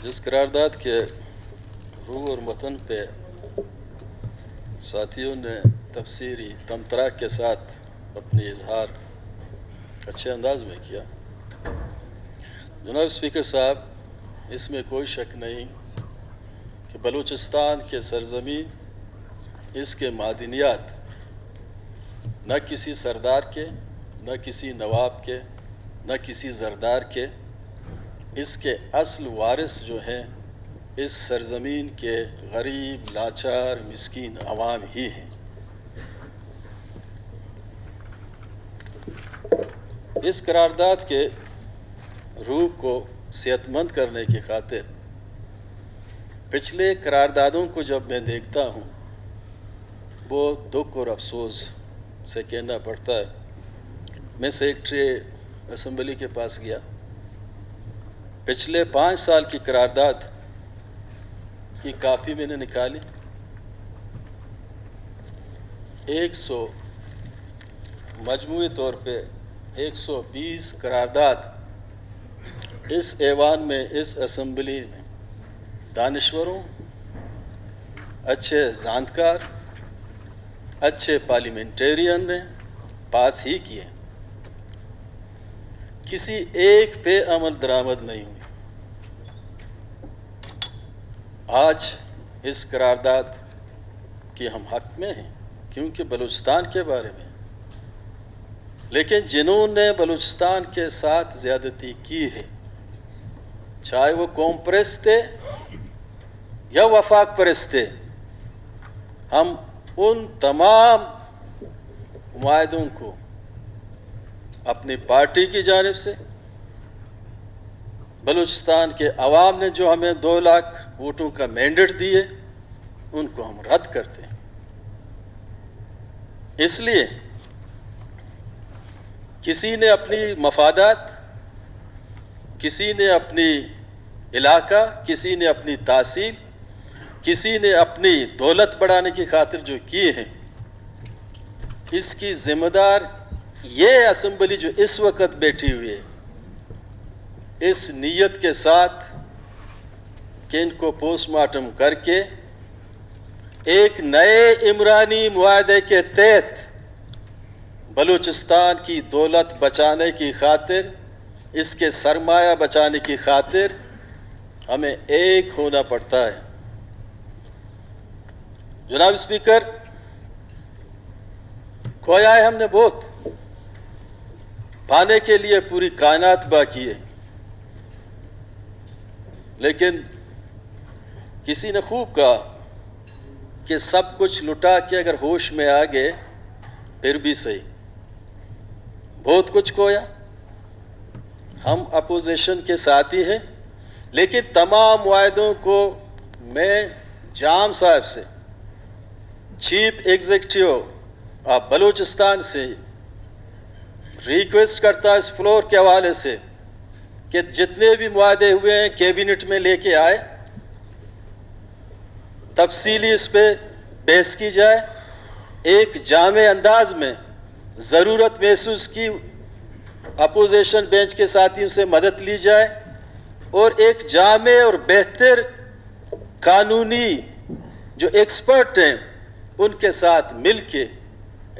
जिस करारदाद के रूह और मतन पे साथियों ने तफसीरी तमतरा के साथ अपनी इजहार अच्छे अंदाज में किया, जनाब स्पीकर साहब, इसमें कोई शक नहीं कि बलूचिस्तान के सरजमीन, इसके मादनियात न किसी सरदार के, न किसी नवाब के, न किसी जरदार के, इसके असल वारिस जो हैं इस सरजमीन के गरीब, लाचार, मिस्कीन अवाम ही हैं। इस करारदाद के रूह को सेहतमंद करने की खातिर पिछले करारदादों को जब मैं देखता हूँ, वो दुख और अफसोस से कहना पड़ता है। मैं सेक्रेटरी असम्बली के पास गया, पिछले 5 साल की करारदाद की कापी मैंने निकाली। 100 मजमूई तौर पे 120 करारदाद इस ऐवान में, इस असम्बली में दानिश्वरों, अच्छे जानकार, अच्छे पार्लियामेंटेरियन ने पास ही किए। किसी एक पे अमल दरामद नहीं हुई। आज इस करारदाद की हम हक में हैं क्योंकि बलूचिस्तान के बारे में, लेकिन जिन्होंने बलूचिस्तान के साथ ज़्यादती की है, चाहे वो कौम परस्त थे या वफाक परस्त थे, हम उन तमाम मुआहदों को अपनी पार्टी की जानिब से, बलूचिस्तान के अवाम ने जो हमें 2 लाख वोटों का मैंडेट दिए, उनको हम रद्द करते हैं। इसलिए किसी ने अपनी मफादात, किसी ने अपनी इलाका, किसी ने अपनी तहसील, किसी ने अपनी दौलत बढ़ाने की खातिर जो किए हैं, इसकी जिम्मेदार ये असम्बली जो इस वक्त बैठी हुई है, इस नीयत के साथ कि इनको पोस्टमार्टम करके एक नए इमरानी मुआहदे के तहत बलूचिस्तान की दौलत बचाने की खातिर, इसके सरमाया बचाने की खातिर हमें एक होना पड़ता है। जनाब स्पीकर, खोया है हमने बहुत, पाने के लिए पूरी कायनात बाकी है, लेकिन किसी ने खूब कहा कि सब कुछ लुटा के अगर होश में आ गए फिर भी सही। बहुत कुछ खोया, हम अपोजिशन के साथी हैं, लेकिन तमाम मुआहदों को मैं जाम साहब से, चीफ एग्जीक्यूटिव ऑफ बलूचिस्तान से रिक्वेस्ट करता इस फ्लोर के हवाले से कि जितने भी मुआहदे हुए हैं कैबिनेट में लेके आए, तफसीली इस पे बहस की जाए, एक जामे अंदाज में ज़रूरत महसूस की अपोजिशन बेंच के साथियों से मदद ली जाए और एक जामे और बेहतर कानूनी जो एक्सपर्ट हैं उनके साथ मिल के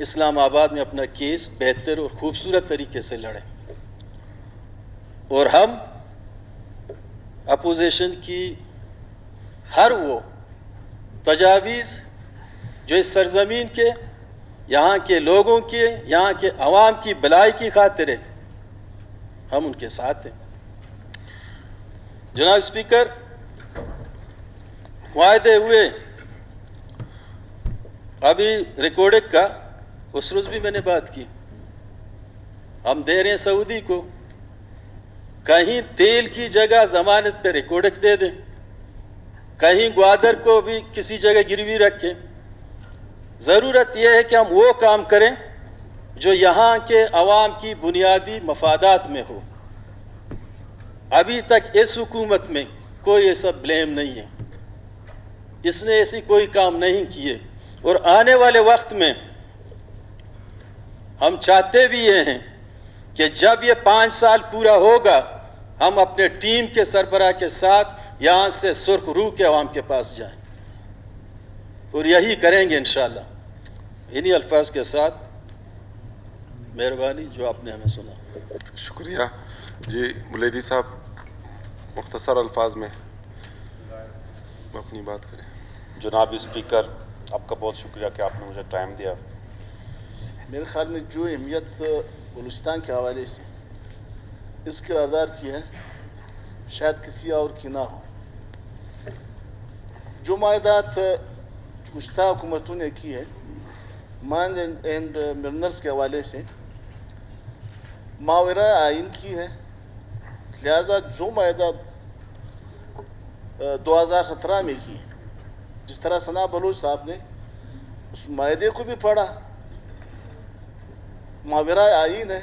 इस्लामाबाद में अपना केस बेहतर और ख़ूबसूरत तरीके से लड़ें। और हम अपोजिशन की हर वो तजावीज़ जो इस सरजमीन के, यहाँ के लोगों के, यहाँ के अवाम की भलाई की खातिर है, हम उनके साथ हैं। जनाब स्पीकर, वायदे हुए, अभी रिकॉर्डिंग का उस रोज़ भी मैंने बात की, हम दे रहे हैं सऊदी को, कहीं तेल की जगह ज़मानत पे रिकॉर्डिंग दे दें, कहीं ग्वादर को भी किसी जगह गिरवी रखें। ज़रूरत यह है कि हम वो काम करें जो यहाँ के अवाम की बुनियादी मफादात में हो। अभी तक इस हुकूमत में कोई ऐसा ब्लेम नहीं है, इसने ऐसी कोई काम नहीं किए, और आने वाले वक्त में हम चाहते भी ये हैं कि जब ये 5 साल पूरा होगा, हम अपने टीम के सरबराह के साथ यहाँ से सुर्ख रूह के अवाम के पास जाएं, और यही करेंगे इंशाअल्लाह। इन्हीं अल्फाज के साथ मेहरबानी जो आपने हमें सुना। शुक्रिया जी। मुलेदी साहब मुख्तसर अल्फाज में अपनी बात करें। जनाब स्पीकर, आपका बहुत शुक्रिया कि आपने मुझे टाइम दिया। मेरे ख्याल में जो अहमियत बलूचिस्तान के हवाले से इस किरदार की है, शायद किसी और की ना हो। जो मायदात गुज़श्ता हुकूमतों ने की है माइन एंड मिनरल्स के हवाले से, मावरा आइन की है, लिहाजा जो मायदा 2017 में की है, जिस तरह सना बलूच साहब ने उस मायदे को भी पढ़ा, मावरा आइन है,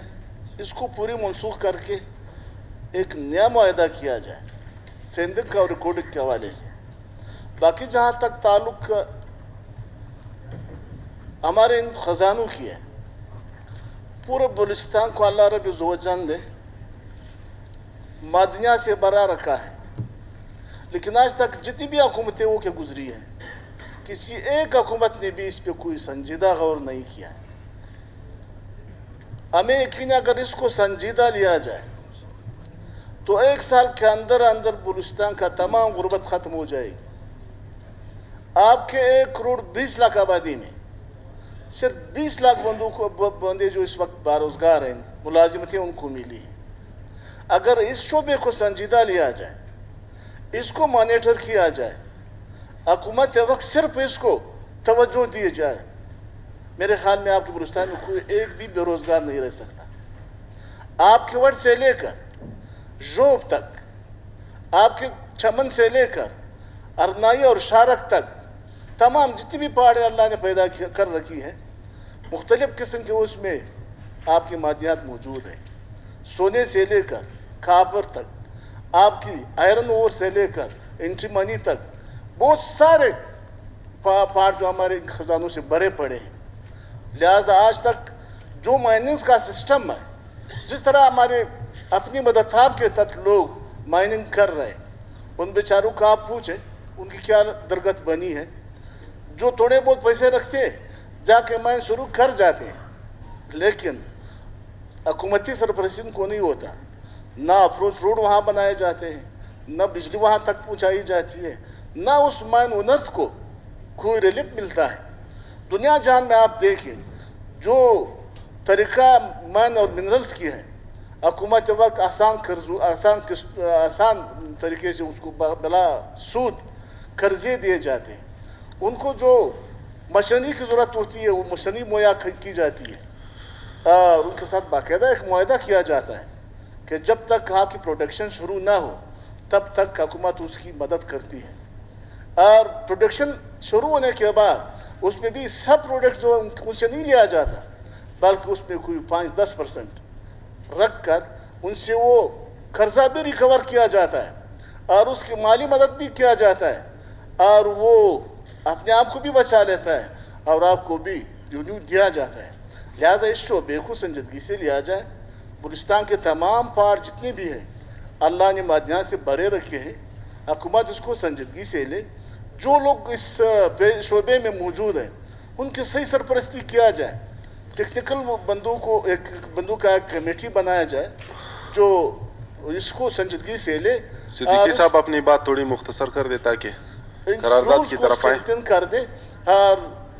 इसको पूरी मनसूख करके एक नया मायदा किया जाए सेंधक और रिकॉर्डिंग के हवाले से। बाकी जहाँ तक ताल्लुक हमारे इन ख़जानों की है, पूरे बलूचिस्तान को अल्लाह रब्बुल इज़्ज़त ने मादनिया से भरा रखा है, लेकिन आज तक जितनी भी हुकूमतें वो के गुजरी हैं, किसी एक हुकूमत ने भी इस पर कोई संजीदा गौर नहीं किया है। हमें यकीन है अगर इसको संजीदा लिया जाए तो 1 साल के अंदर अंदर बलूचिस्तान का तमाम गुर्बत ख़त्म हो जाएगी। आपके 1 करोड़ 20 लाख आबादी में सिर्फ 20 लाख बंदे जो इस वक्त बेरोजगार हैं, मुलाजिमतें उनको मिली हैं। अगर इस शोबे को संजीदा लिया जाए, इसको मॉनिटर किया जाए, हुकूमत के वक्त सिर्फ इसको तवज्जो दी जाए, मेरे ख्याल में आपके बलूचिस्तान में कोई एक भी बेरोजगार नहीं रह सकता। आपके वट से लेकर जोब तक, आपके चमन से लेकर अरनाई और शारक तक, तमाम जितनी भी पहाड़ें अल्लाह ने पैदा कर रखी है, मुख्तलिफ किस्म के उसमें आपकी मादियात मौजूद है। सोने से लेकर कापर तक, आपकी आयरन ओर से लेकर एंटीमनी तक, बहुत सारे पहाड़ जो हमारे खजानों से भरे पड़े हैं। लिहाजा आज तक जो माइनिंग का सिस्टम है, जिस तरह हमारे अपनी मददताब के तहत लोग माइनिंग कर रहे हैं, उन बेचारों का आप पूछें उनकी क्या दरगत बनी है। जो थोड़े बहुत पैसे रखते जाके माइन शुरू कर जाते हैं, लेकिन हुकूमती सरपरस्ती को नहीं होता। ना अप्रोच रोड वहाँ बनाए जाते हैं, ना बिजली वहाँ तक पहुँचाई जाती है, ना उस माइन ओनर्स को कोई रिलीफ मिलता है। दुनिया जहान में आप देखें जो तरीका माइन और मिनरल्स की है, हुकूमत वक्त आसान तरीके से उसको बला सूद कर्जे दिए जाते हैं। उनको जो मशीनरी की ज़रूरत होती है वो मशीनरी मुहैया की जाती है, और उनके साथ बाकायदा एक मुआहदा किया जाता है कि जब तक आपकी प्रोडक्शन शुरू ना हो तब तक हुकूमत उसकी मदद करती है। और प्रोडक्शन शुरू होने के बाद उसमें भी सब प्रोडक्ट जो उनसे नहीं लिया जाता, बल्कि उसमें कोई 5-10% रख कर उनसे वो कर्जा भी रिकवर किया जाता है और उसकी माली मदद भी किया जाता है, और वो अपने आप को भी बचा लेता है और आपको भी रिन्यू दिया जाता है। लिहाजा इस शोबे को संजीदगी से लिया जाए। बलूचिस्तान के तमाम पहाड़ जितने भी हैं अल्लाह ने मादनियात से भरे रखे हैं, हुकूमत इसको संजीदगी से ले। जो लोग इस शोबे में मौजूद हैं उनकी सही सरपरस्ती किया जाए। टेक्निकल बंदों का एक कमेटी बनाया जाए जो इसको संजीदगी से ले। सिद्दीकी साहब अपनी बात थोड़ी मुख्तसर कर दे ताकि करारदाद की तरफ आए। कर दे, और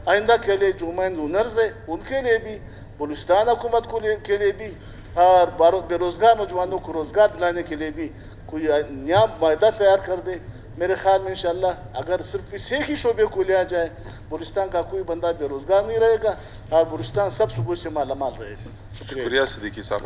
आइंदा के लिए जो माइन ओनर्स है उनके लिए भी, बलूचिस्तान हुकूमत के लिए भी, और बेरोजगार नौजवानों को रोजगार दिलाने के लिए भी कोई नया मायदा तैयार कर दे। मेरे ख्याल में इंशाअल्लाह अगर सिर्फ इस एक ही शोबे को लिया जाए, बलूचिस्तान का कोई बंदा बेरोजगार नहीं रहेगा और बलूचिस्तान सब सुबह से मालामाल रहेगा। शुक्रिया सिद्दीकी साहब।